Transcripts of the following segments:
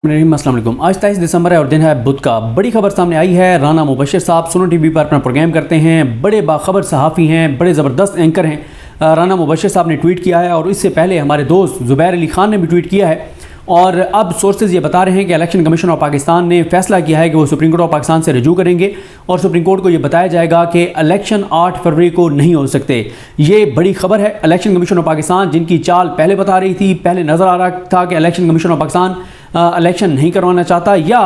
अस्सलाम वालेकुम। आज 23 दिसंबर है और दिन है बुध का। बड़ी खबर सामने आई है। राना मुबशिर साहब सुनो टीवी पर अपना प्रोग्राम करते हैं, बड़े बाखबर सहाफ़ी हैं, बड़े ज़बरदस्त एंकर हैं। राना मुबशिर साहब ने ट्वीट किया है और इससे पहले हमारे दोस्त ज़ुबैर अली ख़ान ने भी ट्वीट किया है। और अब सोर्सेज ये बता रहे हैं कि इलेक्शन कमीशन ऑफ पाकिस्तान ने फैसला किया है कि वो सुप्रीम कोर्ट ऑफ पाकिस्तान से रजू करेंगे और सुप्रीम कोर्ट को ये बताया जाएगा कि इलेक्शन 8 फरवरी को नहीं हो सकते। ये बड़ी खबर है। इलेक्शन कमीशन ऑफ पाकिस्तान जिनकी चाल पहले बता रही थी, पहले नज़र आ रहा था कि election commission of Pakistan election नहीं करवाना चाहता या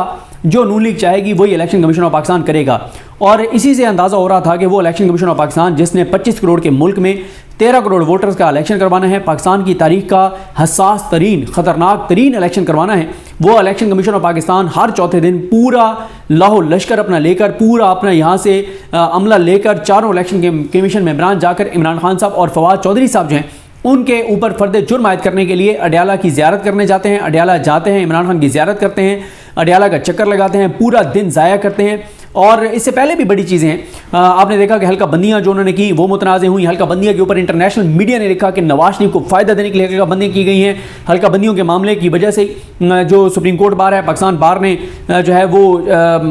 जो नून लीग चाहेगी वही इलेक्शन कमीशन ऑफ पाकिस्तान करेगा। और इसी से अंदाज़ा हो रहा था कि वो इलेक्शन कमीशन ऑफ पाकिस्तान जिसने 25 करोड़ के मुल्क में 13 करोड़ वोटर्स का इलेक्शन करवाना है, पाकिस्तान की तारीख का हसास तरीन ख़तरनाक तरीन इलेक्शन करवाना है, वो इलेक्शन कमीशन ऑफ पाकिस्तान हर चौथे दिन पूरा लाहो लश्कर अपना लेकर, पूरा अपना यहाँ से अमला लेकर चारों इलेक्शन कमीशन मेंबरान जाकर इमरान खान साहब और फवाद चौधरी साहब जो हैं उनके ऊपर फर्द जुर्म आयद करने के लिए अडयाला की ज़ियारत करने जाते हैं। अडयाला जाते हैं, इमरान खान की ज़ियारत करते हैं, अडयाला का चक्कर लगाते हैं, पूरा दिन ज़ाया करते हैं। और इससे पहले भी बड़ी चीज़ें हैं। आपने देखा कि हल्का बंदियाँ जो उन्होंने की वो मुतनाज़ हुई। हल्का बंदियाँ के ऊपर इंटरनेशनल मीडिया ने लिखा कि नवाज शरीफ को फ़ायदा देने के लिए हल्का बंदियाँ की गई हैं। हल्का बंदियों के मामले की वजह से जो सुप्रीम कोर्ट बार है, पाकिस्तान बार ने जो है वो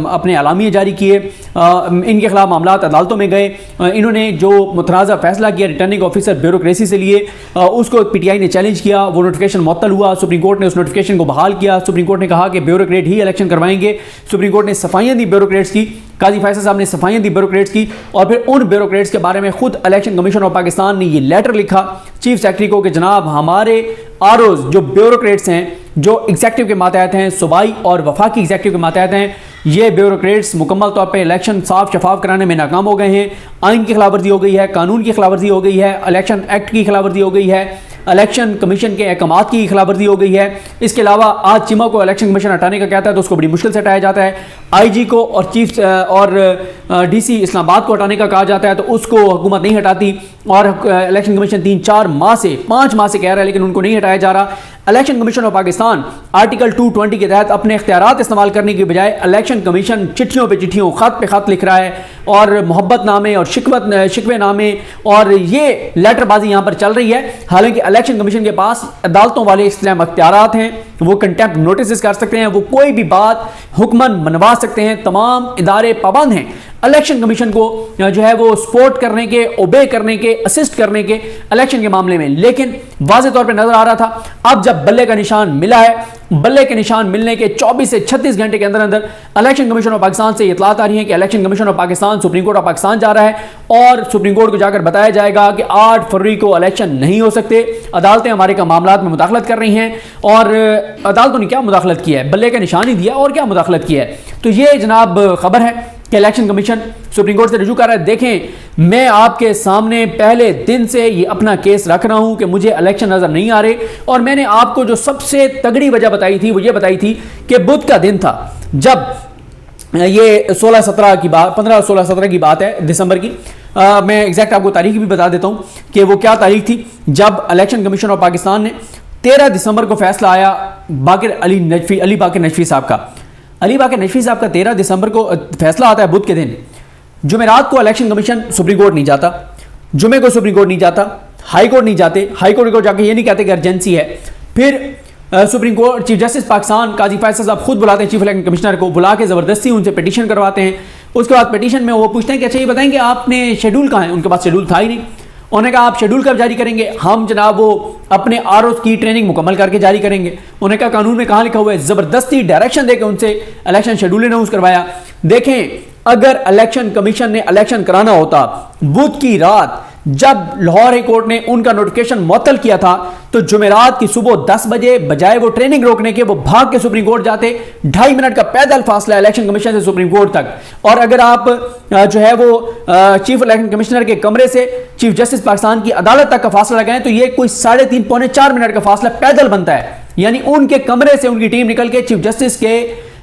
अपने अलामिया जारी किए, इनके खिलाफ मामला अदालतों में गए। इन्होंने जो मुतनाज़ा फैसला किया रिटर्निंग ऑफिसर ब्यूरोक्रेसी से लिए, उसको PTI ने चैलेंज किया, वो नोटिफिकेशन मुअत्तल हुआ। सुप्रीम कोर्ट ने उस नोटिफिकेशन को बहाल किया। सुप्रीम कोर्ट ने कहा कि ब्यूरोक्रेट ही इलेक्शन करवाएंगे। सुप्रीम कोर्ट ने सफाइयाँ दी ब्यूरोक्रेट्स की, काजी फैसल साहब ने सफाइयाँ दी ब्यूरोक्रेट्स की। और फिर उन ब्यूरोक्रेट्स के बारे में खुद इलेक्शन कमीशन ऑफ पाकिस्तान ने ये लेटर लिखा चीफ सेक्रेटरी को कि जनाब हमारे आरओज जो ब्यूरोक्रेट्स हैं, जो एग्जेक्टिव के मातहत हैं, सूबाई और वफाकी एग्जेक्टिव के मातहत हैं, ये ब्यूरोक्रेट्स मुकम्मल तौर पे इलेक्शन साफ शफाफ कराने में नाकाम हो गए हैं। आइन की खिलाफवर्जी हो गई है, कानून की खिलाफवर्जी हो गई है, इलेक्शन एक्ट की खिलाफवर्जी हो गई है, इलेक्शन कमीशन के अहकामात की खिलाफवर्जी हो गई है। इसके अलावा आज चीमा को इलेक्शन कमीशन हटाने का कहता है तो उसको बड़ी मुश्किल से हटाया जाता है। IG को और चीफ और DC इस्लामाबाद को हटाने का कहा जाता है तो उसको हुकूमत नहीं हटाती। और इलेक्शन कमीशन 3-4 माह से 5 माह से कह रहा है लेकिन उनको नहीं हटाया जा रहा। Election commission of Pakistan article 220 के तहत अपने इख्तियारात इस्तेमाल करने की बजाय इलेक्शन कमीशन चिट्ठियों पे चिट्ठियों, खत पे खत लिख रहा है और मोहब्बत नामे और शिकवे नामे और ये लेटरबाजी यहाँ पर चल रही है। हालांकि इलेक्शन कमीशन के पास अदालतों वाले इस्लाम इख्तियारात हैं, वो कंटेम्प्ट नोटिस कर सकते हैं, वो कोई भी बात हुक्मन मनवा सकते हैं, तमाम इदारे पाबंद हैं इलेक्शन कमीशन को जो है वो सपोर्ट करने के, ओबे करने के, असिस्ट करने के इलेक्शन के मामले में। लेकिन वाज़े तौर पे नजर आ रहा था अब जब बल्ले का निशान मिला है, बल्ले के निशान मिलने के 24 से 36 घंटे के अंदर अंदर इलेक्शन कमीशन ऑफ पाकिस्तान से इतलात आ रही है कि election commission of Pakistan supreme court of Pakistan जा रहा है और सुप्रीम कोर्ट को जाकर बताया जाएगा कि 8 फरवरी को इलेक्शन नहीं हो सकते। अदालतें हमारे का मामलात में मुदाखलत कर रही हैं और अदालतों ने क्या मुदाखलत किया है, बल्ले का निशान ही दिया और क्या मुदाखलत किया है। तो ये जनाब खबर है कि इलेक्शन कमीशन सुप्रीम कोर्ट से रजू कर रहा है। देखें मैं आपके सामने पहले दिन से ये अपना केस रख रहा हूं कि मुझे इलेक्शन नजर नहीं आ रहे और मैंने आपको जो सबसे तगड़ी वजह बताई थी वो ये बताई थी कि बुध का दिन था जब ये 16-17 की बात, 15-16-17 की बात है दिसंबर की। मैं एग्जैक्ट आपको तारीख भी बता देता हूं कि वो क्या तारीख थी जब इलेक्शन कमीशन ऑफ पाकिस्तान ने 13 दिसंबर को फैसला आया अली बाकर नजफी साहब का। अली बाकर नजफी साहब का 13 दिसंबर को फैसला आता है बुध के दिन। जुमेरात को इलेक्शन कमीशन सुप्रीम कोर्ट नहीं जाता, जुमे को सुप्रीम कोर्ट नहीं जाता, हाई कोर्ट नहीं जाते, हाई कोर्ट को जाके ये नहीं कहते कि अर्जेंसी है। फिर supreme court chief justice Pakistan Qazi Faisal साहब खुद बुलाते हैं चीफ इलेक्शन कमिश्नर को, बुला के ज़बरदस्ती उनसे पिटीशन करवाते हैं। उसके बाद पिटीशन में वो पूछते हैं कि अच्छा ये बताएं कि आपने शेड्यूल कहाँ है। उनके पास शेड्यूल था ही नहीं। उन्होंने कहा आप शेड्यूल कब जारी करेंगे? हम जनाब वो अपने ROs की ट्रेनिंग मुकम्मल करके जारी करेंगे। उन्होंने कहा कानून में कहाँ लिखा हुआ है? ज़बरदस्ती डायरेक्शन देकर उनसे इलेक्शन शेड्यूल अनाउंस करवाया। देखें अगर इलेक्शन कमीशन ने इलेक्शन कराना होता बुध की रात जब लाहौर हाई कोर्ट ने उनका नोटिफिकेशन मुअत्तल किया था तो जुमेरात की सुबह 10 बजे बजाय वो ट्रेनिंग रोकने के वो भाग के सुप्रीम कोर्ट जाते। 2.5 मिनट का पैदल फासला इलेक्शन कमीशन से सुप्रीम कोर्ट तक। और अगर आप जो है वो चीफ इलेक्शन कमिश्नर के कमरे से चीफ जस्टिस पाकिस्तान की अदालत तक का फासला लगाएं तो ये कोई 3.5-4 मिनट का फासला पैदल बनता है। यानी उनके कमरे से उनकी टीम निकल के चीफ जस्टिस के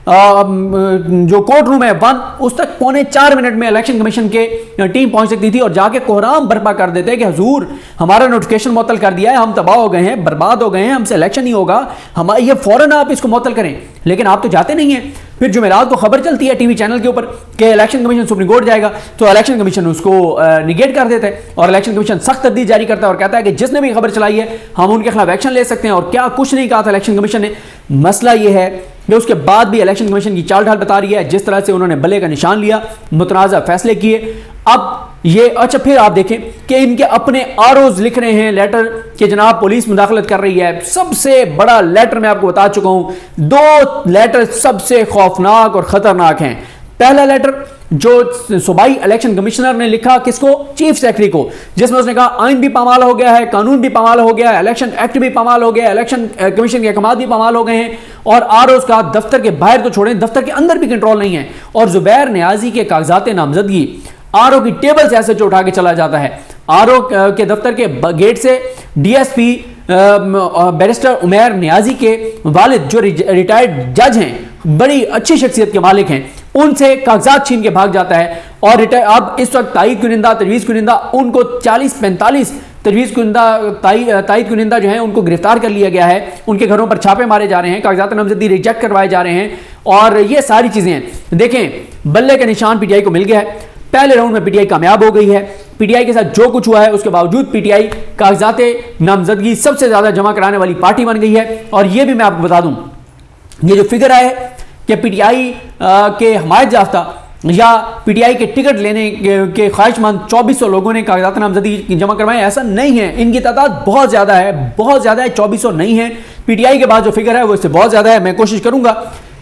जो कोर्ट रूम है 1 उस तक 3.25 मिनट में इलेक्शन कमीशन के टीम पहुंच सकती थी और जाके कोहराम बर्पा कर देते कि हुजूर हमारा नोटिफिकेशन मुअत्तल कर दिया है, हम तबाह हो गए हैं, बर्बाद हो गए हैं, हमसे इलेक्शन नहीं होगा, हम ये फौरन आप इसको मुअत्तल करें। लेकिन आप तो जाते नहीं हैं। फिर जुमेरात को खबर चलती है टीवी चैनल के ऊपर कि इलेक्शन कमीशन सुप्रीम कोर्ट जाएगा तो इलेक्शन कमीशन उसको निगेट कर देता है और इलेक्शन कमीशन सख्त तहदीद जारी करता है और कहता है कि जिसने भी खबर चलाई है हम उनके खिलाफ एक्शन ले सकते हैं। और क्या कुछ नहीं कहा था इलेक्शन कमीशन ने। मसला यह है कि उसके बाद भी इलेक्शन कमीशन की चाल ढाल बता रही है, जिस तरह से उन्होंने बल्ले का निशान लिया, मुतनाज़ा फैसले किए। अब ये अच्छा फिर आप देखें कि इनके अपने आरओज लिख रहे हैं लेटर कि जनाब पुलिस मुदाखलत कर रही है। सबसे बड़ा लेटर मैं आपको बता चुका हूं, 2 लेटर सबसे खौफनाक और खतरनाक हैं। पहला लेटर जो सूबाई इलेक्शन कमिश्नर ने लिखा किसको, चीफ सेक्रेटरी को, जिसमें उसने कहा आइन भी पामाल हो गया है, कानून भी पामाल हो गया है, इलेक्शन एक्ट भी पामाल हो गया है, इलेक्शन कमीशन के अहकाम भी पामाल हो गए हैं, और आरओज का दफ्तर के बाहर तो छोड़ें, दफ्तर के अंदर भी कंट्रोल नहीं है। और जुबैर नियाजी के कागजात नामजदगी आरओ की टेबल से ऐसे उठा के चला जाता है। आरओ के दफ्तर के गेट से डीएसपी बैरिस्टर उमैर नियाजी के वालिद जो रिटायर्ड जज हैं, बड़ी अच्छी शख्सियत के मालिक हैं, उनसे कागजात छीन के भाग जाता है। और अब इस वक्त तायद कुनिंदा, तजवीज़ कुनिंदा, उनको 40-45 तजवीज़ कुनिंदा, तायद कुनिंदा जो है उनको गिरफ्तार कर लिया गया है। उनके घरों पर छापे मारे जा रहे हैं, कागजात नामजदगी रिजेक्ट करवाए जा रहे हैं, और ये सारी चीज़ें हैं। देखें बल्ले का निशान पीटीआई को मिल गया है। पहले राउंड में पीटीआई कामयाब हो गई है। पीटीआई के साथ जो कुछ हुआ है उसके बावजूद पीटीआई कागजात नामजदगी सबसे ज्यादा जमा कराने वाली पार्टी बन गई है। और यह भी मैं आपको बता दूं, ये जो फिगर आए कि पीटीआई के हमायत याफ्ता या पीटीआई के टिकट लेने के ख्वाहिशमंद 2400 लोगों ने कागजात नामजदगी जमा करवाए, ऐसा नहीं है। इनकी तादाद बहुत ज्यादा है, बहुत ज्यादा है, 2400 नहीं है। पीटीआई के बाद जो फिगर है वो इससे बहुत ज्यादा है। मैं कोशिश करूंगा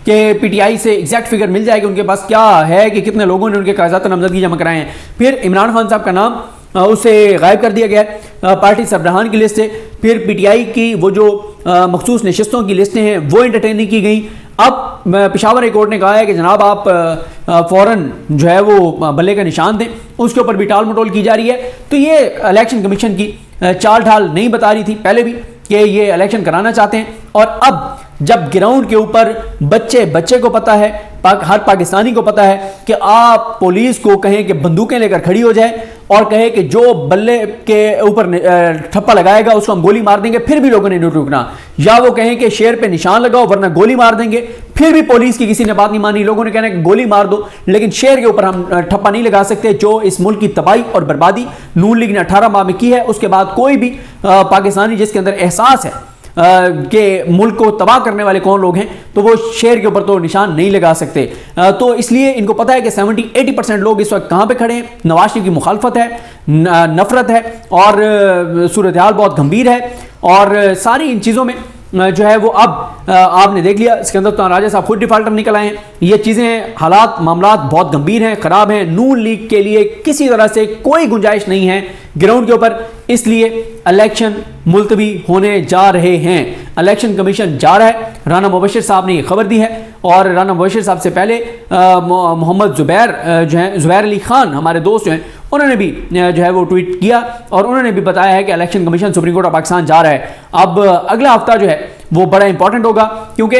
कि पीटीआई से एग्जैक्ट फिगर मिल जाएगी उनके पास क्या है कि कितने लोगों ने उनके कागजात नामजदगी जमा कराए हैं। फिर इमरान खान साहब का नाम उसे गायब कर दिया गया पार्टी सरबराहान की लिस्ट से। फिर पीटीआई की वो जो मखसूस नशिस्तों की लिस्टें हैं वो एंटरटेन नहीं की गई। अब पेशावर हाई कोर्ट ने कहा है कि जनाब आप फौरन जो है वो बल्ले का निशान दें, उसके ऊपर भी टाल मटोल की जा रही है। तो ये इलेक्शन कमीशन की चाल ढाल नहीं बता रही थी पहले भी कि ये इलेक्शन कराना चाहते हैं। और अब जब ग्राउंड के ऊपर बच्चे को पता है, हर पाकिस्तानी को पता है कि आप पुलिस को कहें कि बंदूकें लेकर खड़ी हो जाए और कहे कि जो बल्ले के ऊपर ठप्पा लगाएगा उसको हम गोली मार देंगे, फिर भी लोगों ने नहीं रुकना, या वो कहें कि शेर पे निशान लगाओ वरना गोली मार देंगे, फिर भी पुलिस की किसी ने बात नहीं मानी, लोगों ने कहना कि गोली मार दो, लेकिन शेर के ऊपर हम ठप्पा नहीं लगा सकते। जो इस मुल्क की तबाही और बर्बादी नून लीग ने 18 माह में की है, उसके बाद कोई भी पाकिस्तानी जिसके अंदर एहसास है कि मुल्क को तबाह करने वाले कौन लोग हैं, तो वो शेर के ऊपर तो निशान नहीं लगा सकते। तो इसलिए इनको पता है कि 70-80% लोग इस वक्त कहां पे खड़े हैं। नवाज शरीफ की मुखालफत है, नफरत है, और सूरत हाल बहुत गंभीर है। और सारी इन चीज़ों में जो है वो अब आपने देख लिया, सिकंदर तो राजा साहब खुद डिफाल्टर निकल आए हैं। ये चीज़ें, हालात, मामलात बहुत गंभीर हैं, ख़राब हैं। नून लीग के लिए किसी तरह से कोई गुंजाइश नहीं है ग्राउंड के ऊपर, इसलिए इलेक्शन मुलतवी होने जा रहे हैं। इलेक्शन कमीशन जा रहा है, राना मुबशिर साहब ने ये खबर दी है। और राना मुबशिर साहब से पहले मोहम्मद जुबैर जो है, जुबैर अली खान हमारे दोस्त जो हैं, उन्होंने भी जो है वो ट्वीट किया और उन्होंने भी बताया है कि election commission supreme court of Pakistan जा रहा है। अब अगला हफ्ता जो है वो बड़ा इंपॉर्टेंट होगा, क्योंकि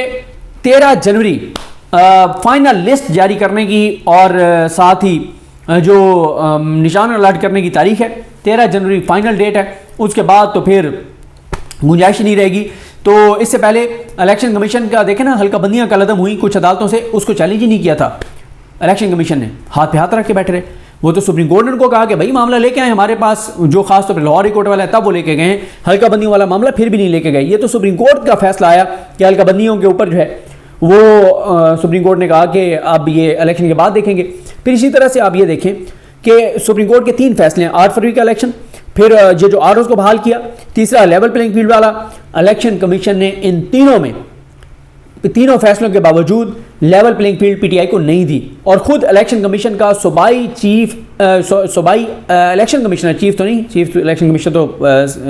13 जनवरी फाइनल लिस्ट जारी करने की और साथ ही जो निशान अलर्ट करने की तारीख है, 13 जनवरी फाइनल डेट है। उसके बाद तो फिर गुंजाइश नहीं रहेगी। तो इससे पहले इलेक्शन कमीशन का देखें ना, हल्का बंदियां कलदम हुई कुछ अदालतों से, उसको चैलेंज ही नहीं किया था इलेक्शन कमीशन ने, हाथ पे हाथ रख के बैठे रहे। वो तो सुप्रीम कोर्ट ने उनको कहा कि भाई मामला लेके आए हमारे पास, जो खास तौर पर लाहौर हाई कोर्ट वाला है तब वो लेके गए, हल्का बंदियों वाला मामला फिर भी नहीं लेके गए। ये तो सुप्रीम कोर्ट का फैसला आया कि हल्का बंदियों के ऊपर जो है वो सुप्रीम कोर्ट ने कहा कि अब ये इलेक्शन के बाद देखेंगे। फिर इसी तरह से आप ये देखें कि सुप्रीम कोर्ट के 3 फैसले हैं, 8 फरवरी का इलेक्शन, फिर ये जो आरओज़ को बहाल किया, तीसरा लेवल प्लेइंग फील्ड वाला। इलेक्शन कमीशन ने इन तीनों फैसलों के बावजूद लेवल प्लेइंग फील्ड पीटीआई को नहीं दी। और खुद इलेक्शन कमीशन का सूबाई इलेक्शन कमिश्नर, चीफ तो नहीं, चीफ इलेक्शन कमिश्नर तो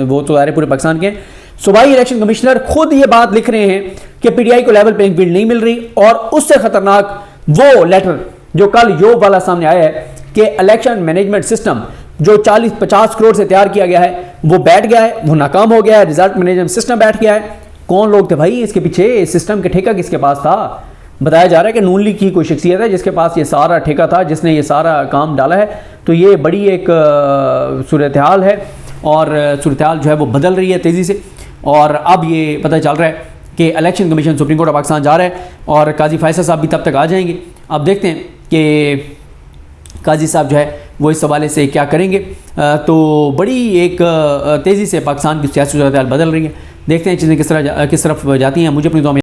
वो तो सारे पूरे पाकिस्तान के हैं, सूबाई इलेक्शन कमिश्नर खुद ये बात लिख रहे हैं कि पीटीआई को लेवल प्लेइंग फील्ड नहीं मिल रही। और उससे खतरनाक वो लेटर जो कल योग वाला सामने आया है कि इलेक्शन मैनेजमेंट सिस्टम जो 40-50 करोड़ से तैयार किया गया है वो बैठ गया है, वो नाकाम हो गया है, रिजल्ट मैनेजमेंट सिस्टम बैठ गया है। कौन लोग थे भाई इसके पीछे, इस सिस्टम के ठेका किसके पास था? बताया जा रहा है कि नून लीग की कोई शख्सियत है जिसके पास ये सारा ठेका था, जिसने ये सारा काम डाला है। तो ये बड़ी एक सूरत हाल है और सूरत हाल जो है वो बदल रही है तेज़ी से। और अब ये पता चल रहा है कि election commission supreme court of Pakistan जा रहा है और काजी फैसल साहब भी तब तक आ जाएंगे। अब देखते हैं कि काजी साहब जो है वो इस हवाले से क्या करेंगे। तो बड़ी एक तेज़ी से पाकिस्तान की सियासी सूरत हाल बदल रही है। देखते हैं चीज़ें किस तरफ जाती हैं। मुझे अपनी दुआ में